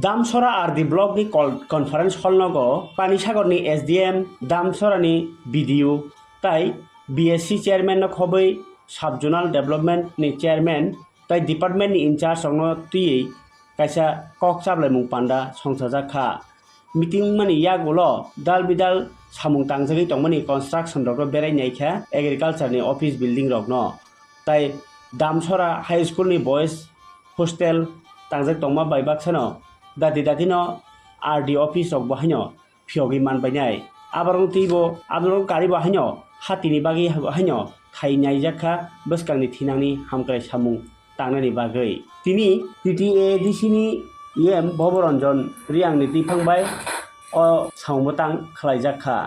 Damcharra RD blog ni conference hall nogo Panisagar ni SDM Damcharra ni BDU tai BSc chairman no khobai subzonal development ni chairman tai department ni incharge songno tui kaisa kok chablai mung panda songsajakha meeting mani yagulo dal bidal samung tangjagi tongmani construction rok berai naikha agriculture ni office building rok no tai Damcharra high school ni boys hostel tangjak tongma baibak dati no RD office rok bahino phiogi man bainai abarong tibo abarong kari bahino hatini bagi bahino thainai jakha bwskangni thinangni Hamkrai Samung tangnani bagai tini TTA DC ni EM Bhabaranjan Reang ni tifangbai o saungbatang khlai jakha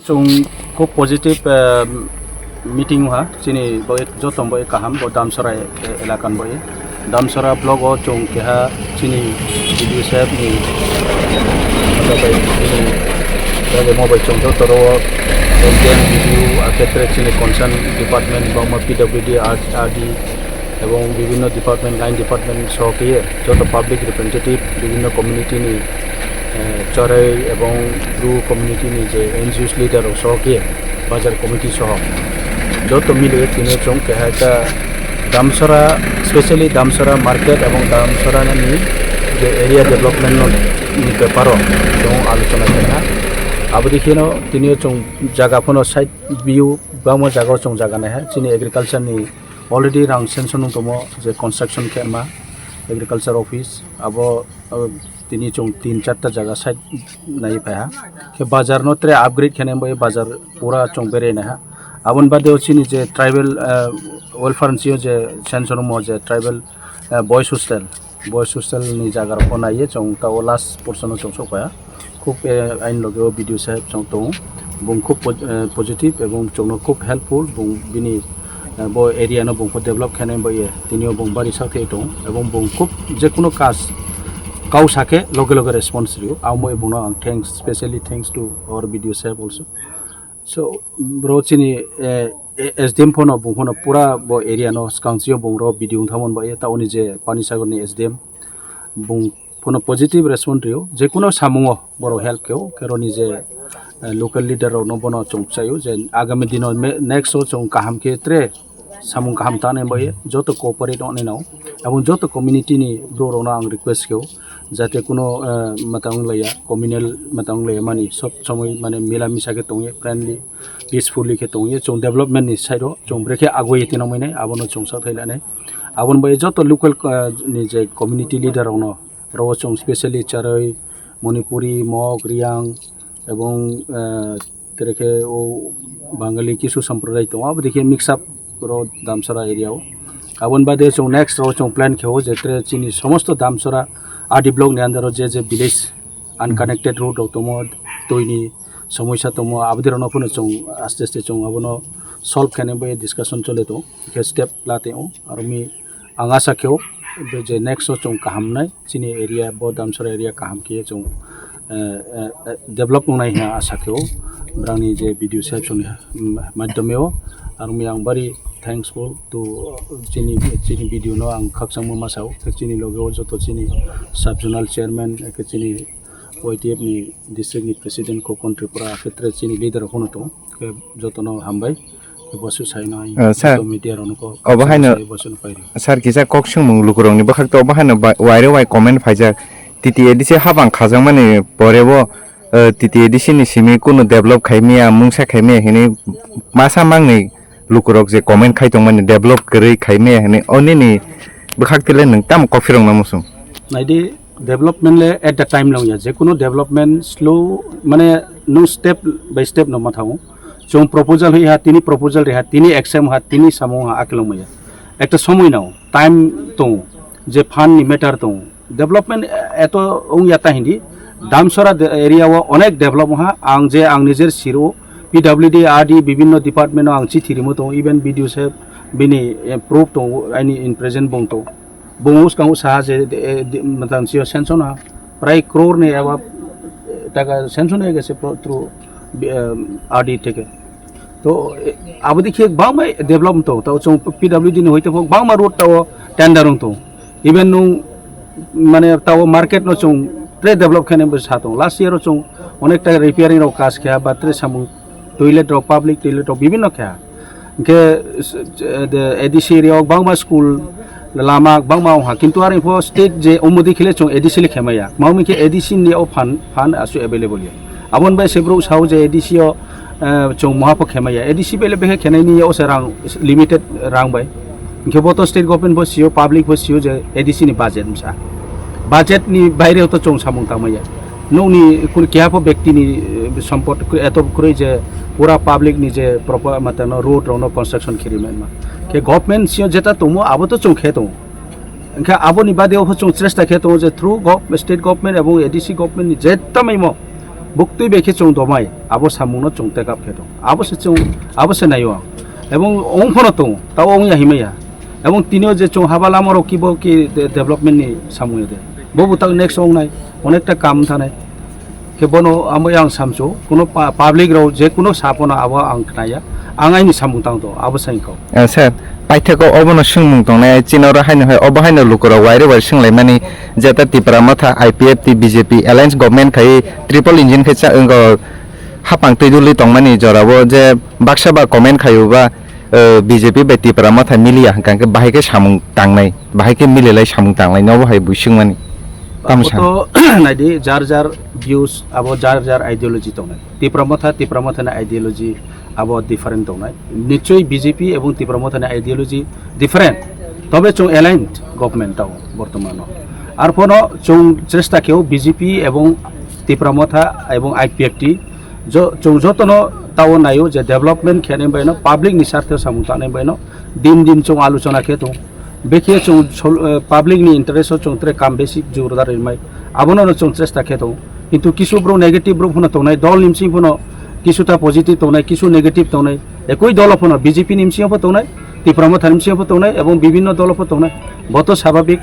chung ko positive meeting ha chini boy jotom boy kaham bo Damcharra elakan boy Damcharra blog o chung keha chini video save ni boy ni mobile chung jotoro again video aketre chini concern department bama PWD RD এবং বিভিন্ন department line department সহকারে যত public representative বিভিন্ন community নি চরাই এবং blue community নি যে এনজিওস লিডার সহকারে বাজার কমিটি সহ যত মিলে তিনি চং কেহাটা Damcharra স্পেশালি Damcharra মার্কেট এবং Damcharra নি যে এরিয়া ডেভেলপমেন্ট নি ব্যাপারও চং আলোচনা কেনা আবদিখিনো তিনি চং জায়গাফোনো সাইড ভিউ বামো জায়গা চং জায়গা না চিনি এগ্রিকালচার নি already rang sanction tomo je construction kema agriculture office abo tini chung 3-4 ta jaga site nai pa ha ke bazar no tre upgrade khane boy bazar pura chung bere na ha abon bade chini je tribal welfare ncio je sanction mo je tribal boys hostel ni jaga ro nai chung ta last portion chung so pa খুব আইন লগে video সাহেব chung to bung খুব positive এবং chung খুব helpful bung bini bo area no bung develop khane boy tinio bung bari sakhe to ebong bung খুব je kono কাজ cow সাকে লগে লগে রেসপন্স দিও আও মই বুনো thanks specially thanks to our video সাহেব অলসো সো ব্রো চিনি SDM ফোনো bung fono pura bo area no skangsio bung ro video thamon boy ta oni je Panisagar ni SDM bung fono positive response dio je kono samungo boro help keo keroni je local leader no bono chongchayo je agami dino next chong kaham ke tre samung kaham ta ne boy joto cooperate on now এবং যত community নি bro রনা আং request কেও যাতে কোনো মাতাং লয়া communal মাতাং লয়া মানি সব সময় মানে মিলামিশাকে তংয়ে ফ্রেন্ডলি পিসফুলি কে তংয়ে চং ডেভেলপমেন্ট নি সাইডো চং ব্রেকে আগোয়ে তিন মইনে আবনো চং সাথাইলানে আবন বই যত লোকাল নি যে কমিউনিটি লিডার অন রো চং স্পেশালি চারই মণিপুরি মগ রিয়াং এবং তেরেকে ও বাঙালি কিছু সম্প্রদায় তো আব দেখি মিক্স আপ রো Damcharra এরিয়াও abon bade chong next ro chong plan kheo jetre chini somosto Damcharra RD block ni andaro je village unconnected road tomo toini samoisa tomo abdirono phono chong aste aste chong abono solve khane boy discussion chole to ke step late o armi anga sakheo je next ro chong kaham nai chini area bo Damcharra area kaham ke chong develop nai ha asakheo brangni je video section madhyameo armi ang bari thankful to chini video no ang khaksang mo masau chini logo joto chini subzonal chairman ke chini OITF ni district ni president ko country pura ketre chini leader hono to ke joto no hambai ke bosu saina to media ron ko obahaino sir kisa koksung mung lukurong ni bakhak to obahaino waire wai comment phaijak TTA DC habang khajang mani porebo TTA DC ni simi kuno develop khaimia mungsa khaimia hini masa mangni lukurok je comment khai tongmani develop koroi khaime hene oni ni bkhaktile nang tam kofirong namusung naidi development le at the time long ya je kono development slow mane no step by step no mathau chong proposal hi ha tini proposal re ha tini exam ha tini samung ha aklomaya ekta somoy naw time to je fan ni matter to development eto ong yata hindi Damcharra area wa onek develop ha ang je ang nijer siro PWD RD বিভিন্ন department আং চিঠি রিমতো even video সাহেব বিনি proof তো আইনি in present বং তো বংউস cow Saha যে মতন সিও সেনশন প্রায় ক্রোর নে আবা টাকা সেনশন হয়ে গেছে থ্রু RD থেকে तो अब देखिए बांग में डेवलप तो चौं PWD ने होते बांग में रोड तो टेंडर तो इवन नु माने ताव मार्केट नो चों ट्रे डेवलप खाने बस हातो लास्ट ईयर चों अनेक टा रिपेयरिंग रो काज खेया बात्रे सामु टॉयलेट रो पब्लिक टॉयलेट रो विभिन्न खेया के एडीसी एरिया बांगमा स्कूल लामा बांगमा हा किंतु आरो इफो स्टेट जे ओमोदि खिले चों एडीसी ले खेमाया माउमि के एडीसी नि ओ फान आसु अवेलेबल या अबन बाय सेब्रो साउ जे एडीसी ओ चों महापो खेमाया एडीसी बेले बेहे खेनायनि ओ सेरां लिमिटेड रां बाय के बतो स्टेट गवर्नमेंट बसियो पब्लिक बसियो जे एडीसी नि बजेट मसा बजेट नि बायरे तो चों सामुं तामाया नौनि कुन केहापो व्यक्ति नि सम्पद एतो कुरै जे पूरा पब्लिक नि जे प्रॉपर मतन रोड रो कंस्ट्रक्शन खिरिमेन मा के गवर्नमेंट सियो जेता तमो आबो तो चों खेतो इनका आबो नि बादेव हो चों चेष्टा खेतो जे थ्रू स्टेट गवर्नमेंट एबं एडीसी गवर्नमेंट नि जेता मैमो बुक्तुइ बेखे चों दमाय आबो सामुं न चों टेकअप खेतो आबो से नायो एबं ओं फनो तो ताव ओं या हिमैया एबं तिनियो जे चों हाबाला मरो किबो कि डेवलपमेंट नि सामुं दे बबु तक नेक्स्ट ओं नाय अनेकटा काम थानाय के बनो आमो आं सामसो कुनो पब्लिक रो जे कुनो सापना आबो आं खनाया आंगाइनि सामुं तां तो आबो साइखौ सर पाइथाखौ अबनो सुंमुं तंनाय चिनरा हायनो हाय अबहायनो लुकरा वाइरे वाइर सुंलाय माने जेता तिपरा माथा IPF T BJP alliance government खाय ट्रिपल इंजिन खायचा अंगो हापां तैदुलि तंमानि जराबो जे बाक्साबा कमेन्ट खायोबा बीजेपी बेतिपरा माथा मिलिया हंकांके बाहायके सामुं तांनाय बाहायके मिलेलाय सामुं तांनाय नबो हाय बुसिंमानि तामसा तो नायदि जार जार व्यूज आबो जार आइडियोलॉजी तंनाय तिपरामाथा आइडियोलॉजी आबो डिफरेंट तंनाय निश्चय बीजेपी एवं तिपरामाथा आइडियोलॉजी डिफरेंट तबे चों एलाइन्ड गवर्नमेंट ताव बर्तमान आर फनो चों चेष्टा केव बीजेपी एवं तिपरामाथा एवं आईपीएफटी जो चों जतनो ताव नायो जे डेवलपमेंट खेने बैनो पब्लिक नि स्वार्थ सामुताने बैनो दिन चों आलोचना खेतो बेखे चों पब्लिक नि इंटरेस्ट चों त्रे काम बेसिक जोरदार रिमाय आबोनो चों चेष्टा खेतो किंतु किसु ब्रो नेगेटिव ब्रो फनो तंनाय दल निमसि फनो किसुटा पॉजिटिव तंनाय किसु नेगेटिव तंनाय एकई दल फनो बीजेपी निमसियाबो तंनाय तिपरामाथा निमसियाबो तंनाय एवं विभिन्न दलफोर तंनाय बतो स्वाभाविक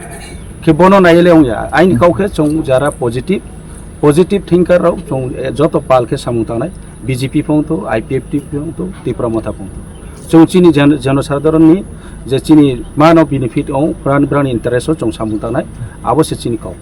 के बनो नायले ओंया आइन काउके चों जारा पॉजिटिव थिंकर रो चों जतो पालके सामुं तांनाय बीजेपी फंतो आईपीएफटी फंतो तिपरामाथा फंतो चों चिनी जनसाधारण नि जे चिनी मान बेनिफिट औ प्राण इंटरेस्ट चों सामुं तांनाय आवश्य चिनी काउ